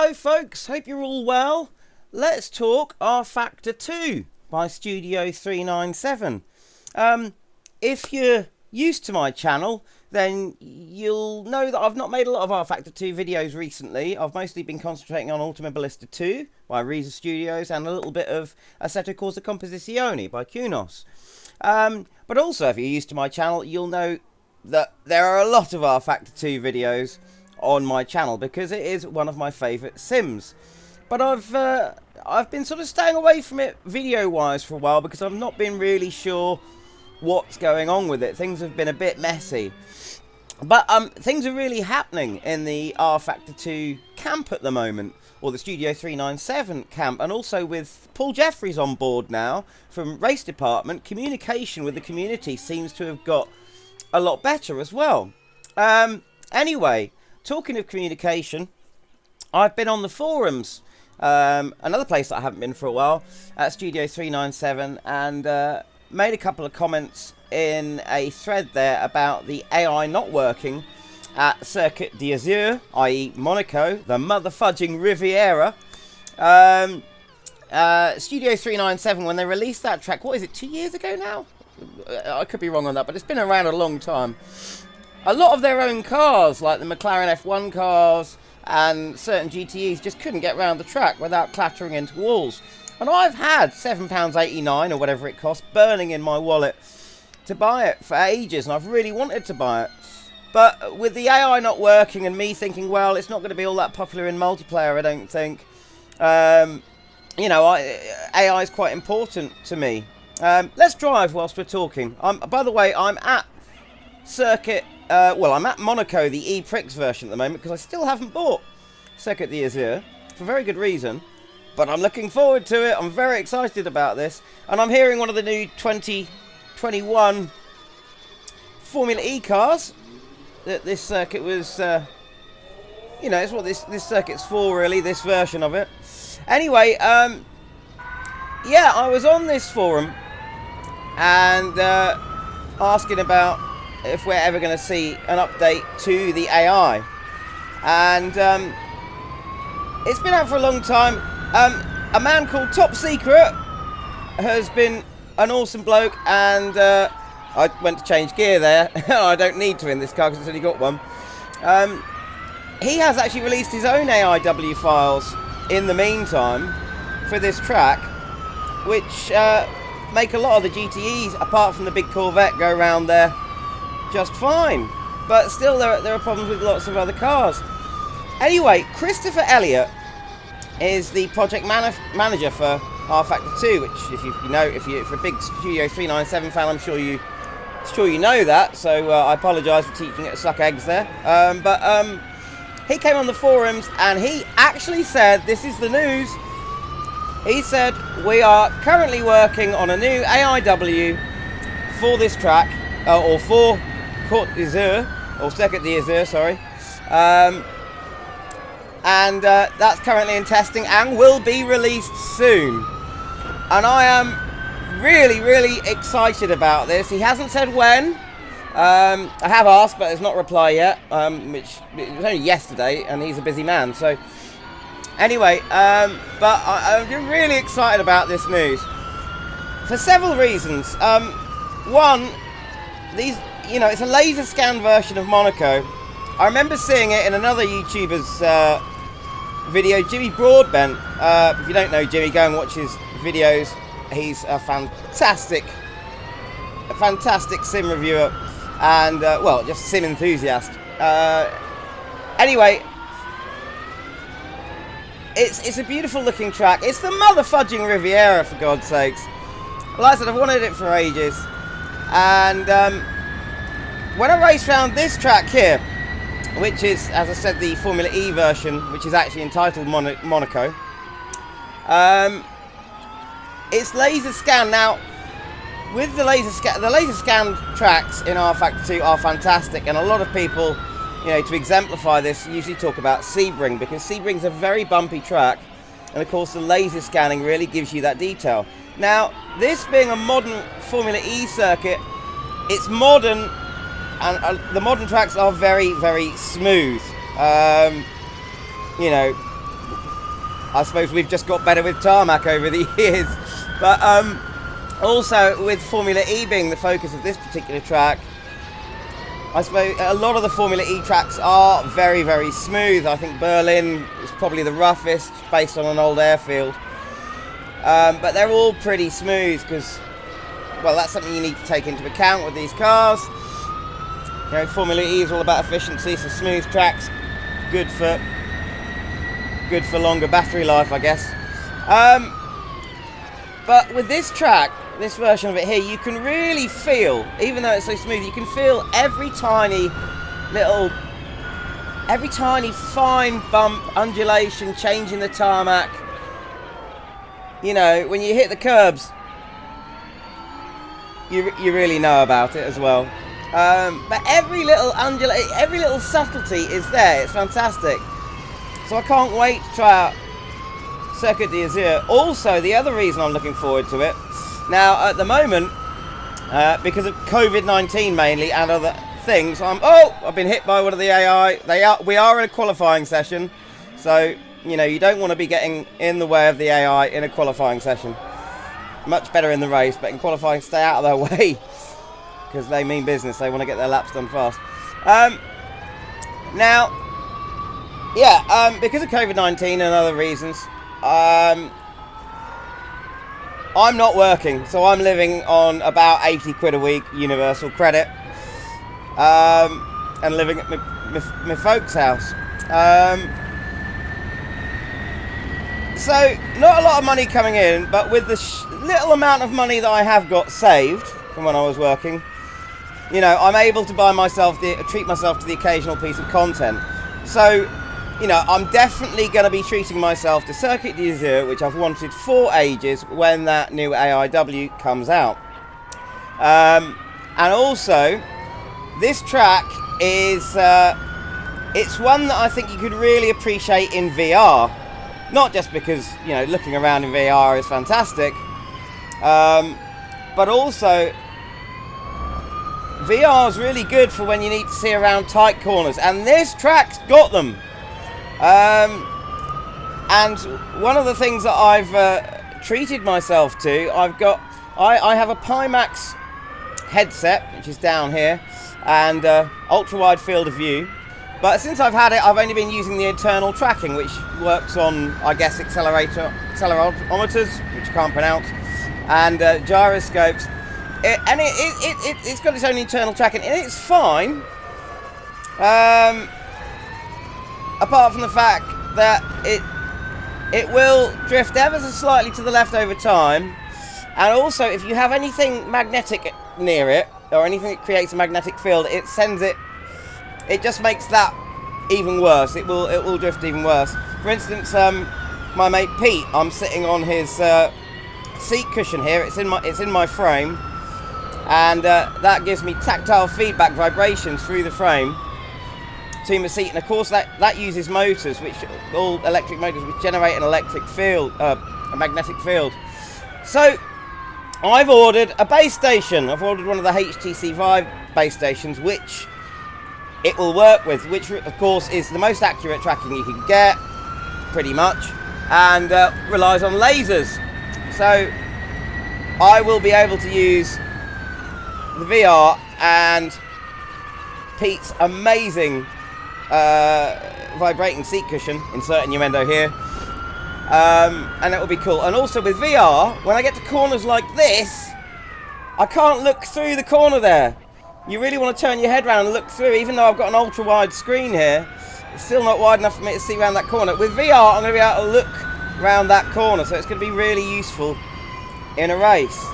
Hello folks, hope you're all well. Let's talk Rfactor 2 by Studio 397. If you're used to my channel, then you'll know that I've not made a lot of Rfactor 2 videos recently. I've mostly been concentrating on Automobilista 2 by Reza Studios and a little bit of Assetto Corsa Composizione by Kunos. But also, if you're used to my channel, you'll know that there are a lot of Rfactor 2 videos on my channel because it is one of my favourite sims. But I've been sort of staying away from it video-wise for a while because I've not been really sure what's going on with it. Things have been a bit messy. But things are really happening in the Rfactor 2 camp at the moment, or the Studio 397 camp, and also with Paul Jeffries on board now from Race Department, communication with the community seems to have got a lot better as well. Anyway, talking of communication, I've been on the forums, another place that I haven't been for a while, at Studio 397, and made a couple of comments in a thread there about the AI not working at Circuit d'Azur, i.e. Monaco, the motherfudging Riviera. Studio 397, when they released that track, what is it, 2 years ago now? I could be wrong on that, but it's been around a long time. A lot of their own cars, like the McLaren F1 cars and certain GTEs, just couldn't get around the track without clattering into walls. And I've had £7.89 or whatever it cost burning in my wallet to buy it for ages, and I've really wanted to buy it. But with the AI not working and me thinking, well, it's not going to be all that popular in multiplayer, I don't think. You know, AI is quite important to me. Let's drive whilst we're talking. By the way, I'm at Circuit... well, I'm at Monaco, the E-Prix version at the moment, because I still haven't bought Circuit d'Azur, for very good reason. But I'm looking forward to it. I'm very excited about this. And I'm hearing one of the new 2021 Formula E cars that this circuit was, you know, it's what this circuit's for, really, this version of it. Anyway, yeah, I was on this forum and asking about if we're ever going to see an update to the AI. And it's been out for a long time. A man called Top Secret has been an awesome bloke, and I went to change gear there. I don't need to in this car because it's only got one. He has actually released his own AIW files in the meantime for this track, which make a lot of the GTEs, apart from the big Corvette, go around there just fine. But still, there are problems with lots of other cars. Anyway, Christopher Elliott is the project manager for Rfactor 2, which, if you're a big Studio 397 fan, I'm sure you know that. So I apologise for teaching it to suck eggs there. But he came on the forums and he actually said, this is the news. He said, we are currently working on a new AIW for this track, or for Court d'Azur, or Circuit d'Azur, sorry. And that's currently in testing and will be released soon. And I am really, really excited about this. He hasn't said when. I have asked, but there's not a reply yet, which it was only yesterday, and he's a busy man. So anyway, but I'm really excited about this news for several reasons. One, it's a laser scan version of Monaco. I remember seeing it in another YouTuber's video, Jimmy Broadbent. If you don't know Jimmy, go and watch his videos. He's a fantastic sim reviewer and, well, just sim enthusiast. Anyway, it's a beautiful looking track. It's the motherfudging Riviera, for God's sakes. Like I said, I've wanted it for ages. And when I raced around this track here, which is, as I said, the Formula E version, which is actually entitled Monaco. It's laser scan. Now, with the laser scan tracks in Rfactor 2 are fantastic, and a lot of people, to exemplify this, usually talk about Sebring, because Sebring's a very bumpy track, and of course the laser scanning really gives you that detail. Now, this being a modern Formula E circuit, it's modern. And the modern tracks are very, very smooth. I suppose we've just got better with tarmac over the years. But also with Formula E being the focus of this particular track, I suppose a lot of the Formula E tracks are very, very smooth. I think Berlin is probably the roughest based on an old airfield. But they're all pretty smooth because, well, that's something you need to take into account with these cars. You know, Formula E is all about efficiency, so smooth tracks, good for longer battery life, I guess. But with this track, this version of it here, you can really feel, even though it's so smooth, you can feel every tiny fine bump, undulation, change in the tarmac. You know, when you hit the curbs, you really know about it as well. But every little subtlety is there. It's fantastic. So I can't wait to try out Circuit d'Azur. Also, the other reason I'm looking forward to it, now at the moment, because of COVID-19 mainly and other things, I've been hit by one of the AI. We are in a qualifying session, so you know you don't want to be getting in the way of the AI in a qualifying session. Much better in the race, but in qualifying, stay out of their way because they mean business. They want to get their laps done fast. Because of COVID-19 and other reasons, I'm not working, so I'm living on about 80 quid a week universal credit, and living at my folks' house. So not a lot of money coming in, but with the little amount of money that I have got saved from when I was working, you know, I'm able to treat myself to the occasional piece of content. So, you know, I'm definitely going to be treating myself to Circuit d'Azur, which I've wanted for ages, when that new AIW comes out. And also, this track is, it's one that I think you could really appreciate in VR. Not just because, you know, looking around in VR is fantastic, but also VR is really good for when you need to see around tight corners, and this track's got them. And one of the things that I've treated myself to, I have a Pimax headset, which is down here, and ultra wide field of view. But since I've had it, I've only been using the internal tracking, which works on, I guess, accelerometers, which I can't pronounce, and gyroscopes. It's got its own internal tracking, and it's fine. Apart from the fact that it will drift ever so slightly to the left over time, and also if you have anything magnetic near it, or anything that creates a magnetic field, it just makes that even worse. It will drift even worse. For instance, my mate Pete, I'm sitting on his seat cushion here. It's in my frame, and that gives me tactile feedback vibrations through the frame to my seat. And of course, that uses motors, all electric motors, which generate an electric field, a magnetic field. So I've ordered a base station. I've ordered one of the HTC Vive base stations, which it will work with, which of course is the most accurate tracking you can get, pretty much, and relies on lasers. So I will be able to use the VR and Pete's amazing vibrating seat cushion, insert innuendo here, and it will be cool. And also with VR, when I get to corners like this, I can't look through the corner there. You really want to turn your head around and look through. Even though I've got an ultra wide screen here, it's still not wide enough for me to see around that corner. With VR, I'm going to be able to look around that corner, so it's going to be really useful in a race.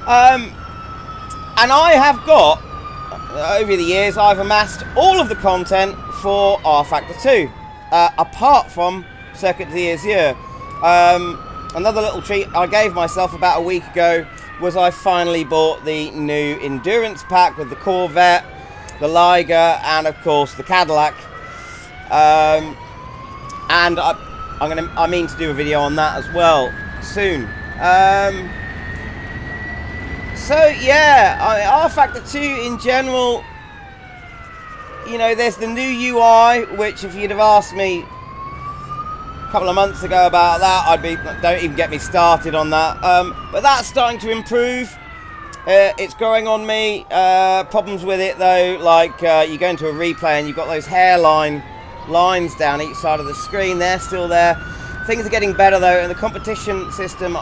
And I have got, over the years, I've amassed all of the content for Rfactor 2, apart from Circuit d'Azur. Another little treat I gave myself about a week ago was I finally bought the new Endurance pack with the Corvette, the Liger, and of course the Cadillac. And I mean to do a video on that as well soon. So yeah, Rfactor 2 in general, you know, there's the new UI, which if you'd have asked me couple of months ago about that, don't even get me started on that. But that's starting to improve. It's growing on me. Problems with it though, like you go into a replay and you've got those hairline lines down each side of the screen. They're still there. Things are getting better though, and the competition system,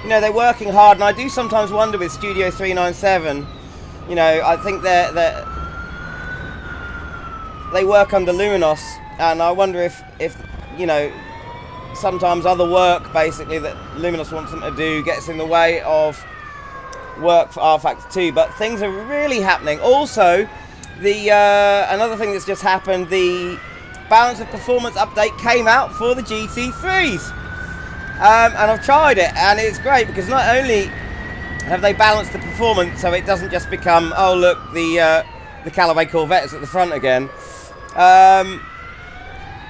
you know, they're working hard. And I do sometimes wonder with Studio 397, you know, I think they work under Luminos, and I wonder if you know, sometimes other work basically that Luminos wants them to do gets in the way of work for Rfactor 2, but things are really happening. Also, the another thing that's just happened, the balance of performance update came out for the GT3s, and I've tried it, and it's great because not only have they balanced the performance so it doesn't just become, oh look, the Callaway Corvette is at the front again.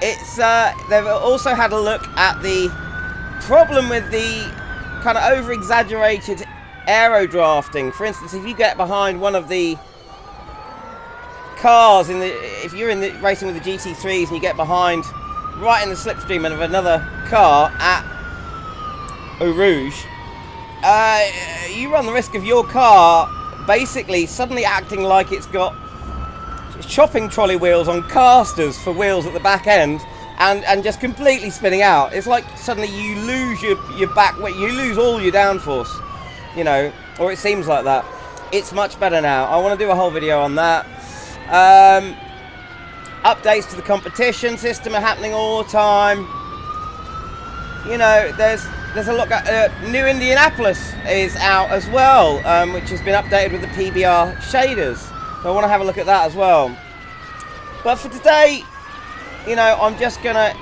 They've also had a look at the problem with the kind of over-exaggerated aero drafting. For instance, if you get behind one of the cars if you're in the racing with the GT3s and you get behind right in the slipstream of another car at Eau Rouge, you run the risk of your car basically suddenly acting like it's got shopping trolley wheels on casters for wheels at the back end, and just completely spinning out. It's like suddenly you lose your back weight, you lose all your downforce, you know, or it seems like that. It's much better now. I want to do a whole video on that. Updates to the competition system are happening all the time. You know, there's a look at New Indianapolis is out as well, which has been updated with the PBR shaders. So I want to have a look at that as well. But for today, you know, I'm just gonna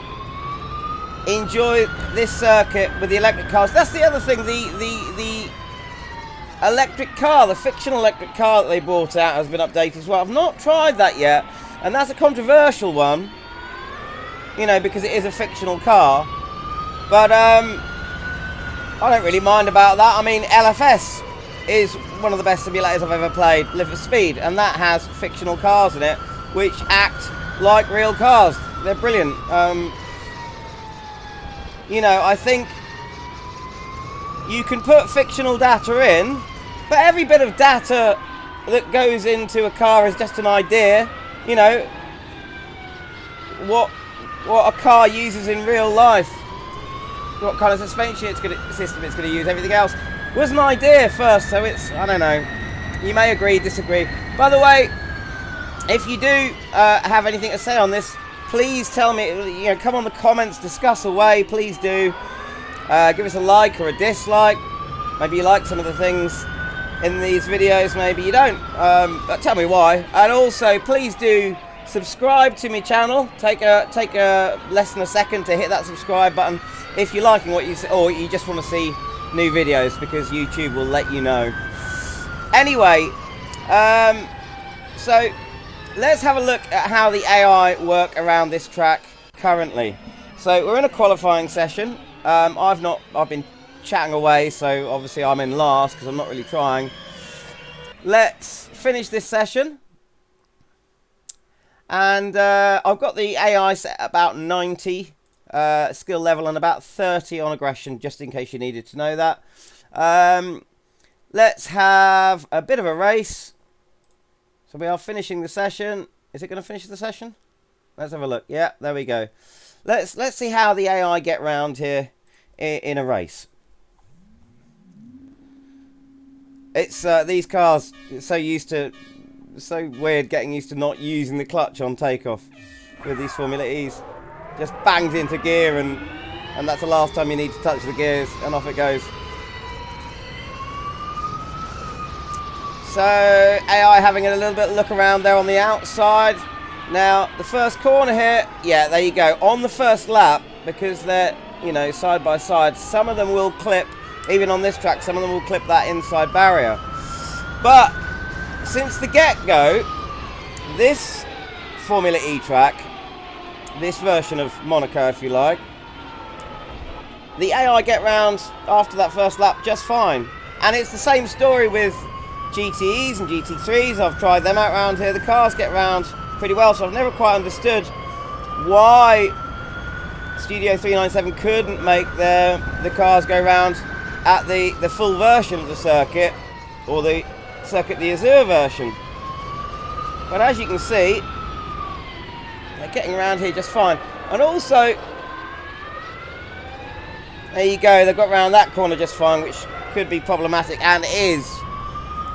enjoy this circuit with the electric cars. That's the other thing. The electric car, the fictional electric car that they brought out, has been updated as well. I've not tried that yet, and that's a controversial one, you know, because it is a fictional car. But I don't really mind about that. I mean, LFS is one of the best simulators I've ever played, Live for Speed, and that has fictional cars in it which act like real cars. They're brilliant. You know, I think you can put fictional data in, but every bit of data that goes into a car is just an idea. You know, what a car uses in real life, what kind of suspension system it's going to use, everything else was an idea first, so it's, I don't know, you may agree, disagree. By the way, if you do have anything to say on this, please tell me, you know, come on the comments, discuss away, please do. Give us a like or a dislike. Maybe you like some of the things in these videos, maybe you don't, but tell me why. And also, please do subscribe to my channel. Take a less than a second to hit that subscribe button if you're liking what you see, or you just want to see new videos, because YouTube will let you know. Anyway, so let's have a look at how the AI work around this track currently. So we're in a qualifying session. I've been chatting away, so obviously I'm in last because I'm not really trying. Let's finish this session. And I've got the AI set at about 90 skill level and about 30 on aggression, just in case you needed to know that. Let's have a bit of a race. So we are finishing the session. Is it going to finish the session? Let's have a look. Yeah, there we go. Let's see how the AI get round here in a race. It's these cars so weird getting used to not using the clutch on takeoff with these Formula E's. Just bangs into gear, and that's the last time you need to touch the gears, and off it goes. So AI having a little bit of look around there on the outside. Now the first corner here, yeah, there you go. On the first lap, because they're, you know, side by side, some of them will clip, even on this track, some of them will clip that inside barrier. But since the get-go, this Formula E track, this version of Monaco if you like, the AI get round after that first lap just fine. And it's the same story with GTEs and GT3s. I've tried them out around here. The cars get round pretty well, so I've never quite understood why Studio 397 couldn't make the cars go round at the full version of the circuit, or the Circuit the Azur version. But as you can see, they're getting around here just fine. And also, there you go, they got around that corner just fine, which could be problematic, and is,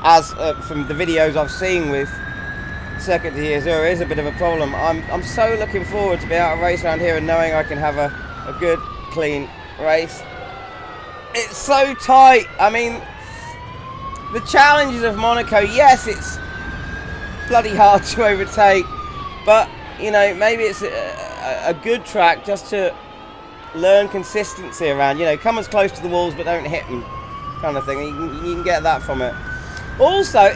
as from the videos I've seen with Circuit the Azur, is a bit of a problem. I'm so looking forward to be able to race around here and knowing I can have a good, clean race. It's so tight. I mean, the challenges of Monaco, yes, it's bloody hard to overtake, but, you know, maybe it's a good track just to learn consistency around, you know, come as close to the walls but don't hit them, kind of thing. You can get that from it. Also,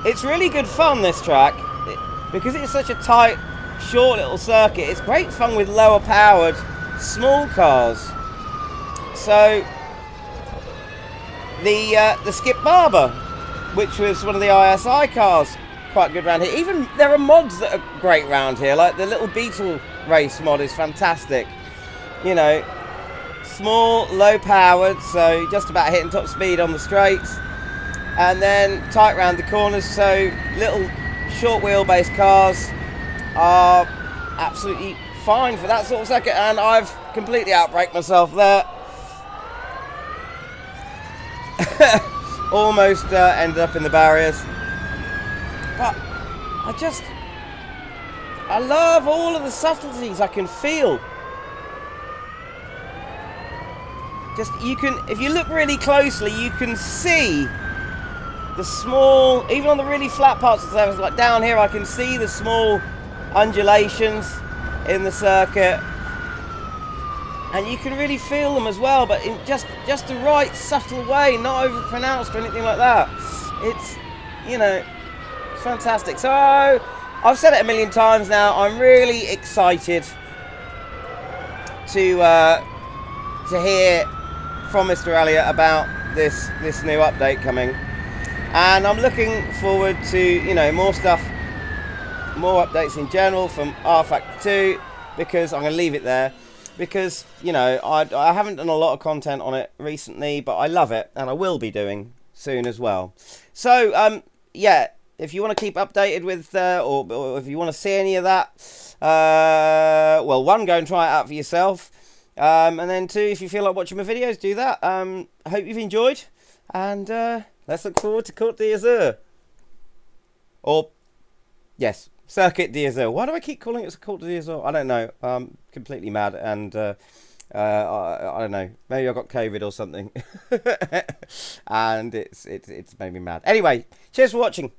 it's really good fun, this track, because it's such a tight, short little circuit. It's great fun with lower powered, small cars. So, the Skip Barber, which was one of the ISI cars, quite good around here. Even there are mods that are great around here, like the little Beetle race mod is fantastic. You know, small, low powered, so just about hitting top speed on the straights, and then tight round the corners, so little short wheelbase cars are absolutely fine for that sort of circuit. And I've completely outbraked myself there. Almost ended up in the barriers, but I love all of the subtleties I can feel. Just, you can, if you look really closely, you can see the small, even on the really flat parts of the surface, like down here, I can see the small undulations in the circuit, and you can really feel them as well, but in just the right subtle way, not over pronounced or anything like that. It's, you know, it's fantastic. So I've said it a million times now, I'm really excited to hear from Mr. Elliott about this new update coming, and I'm looking forward to, you know, more stuff, more updates in general from Rfactor 2, because I'm going to leave it there, because, you know, I haven't done a lot of content on it recently, but I love it, and I will be doing soon as well. So yeah, if you want to keep updated with or if you want to see any of that, well, one, go and try it out for yourself. And then two, if you feel like watching my videos, do that. I hope you've enjoyed, and let's look forward to Court d'Azur. Or, yes, Circuit d'Azur. Why do I keep calling it Court d'Azur? I don't know. I'm completely mad, and I don't know. Maybe I got COVID or something, and it's made me mad. Anyway, cheers for watching.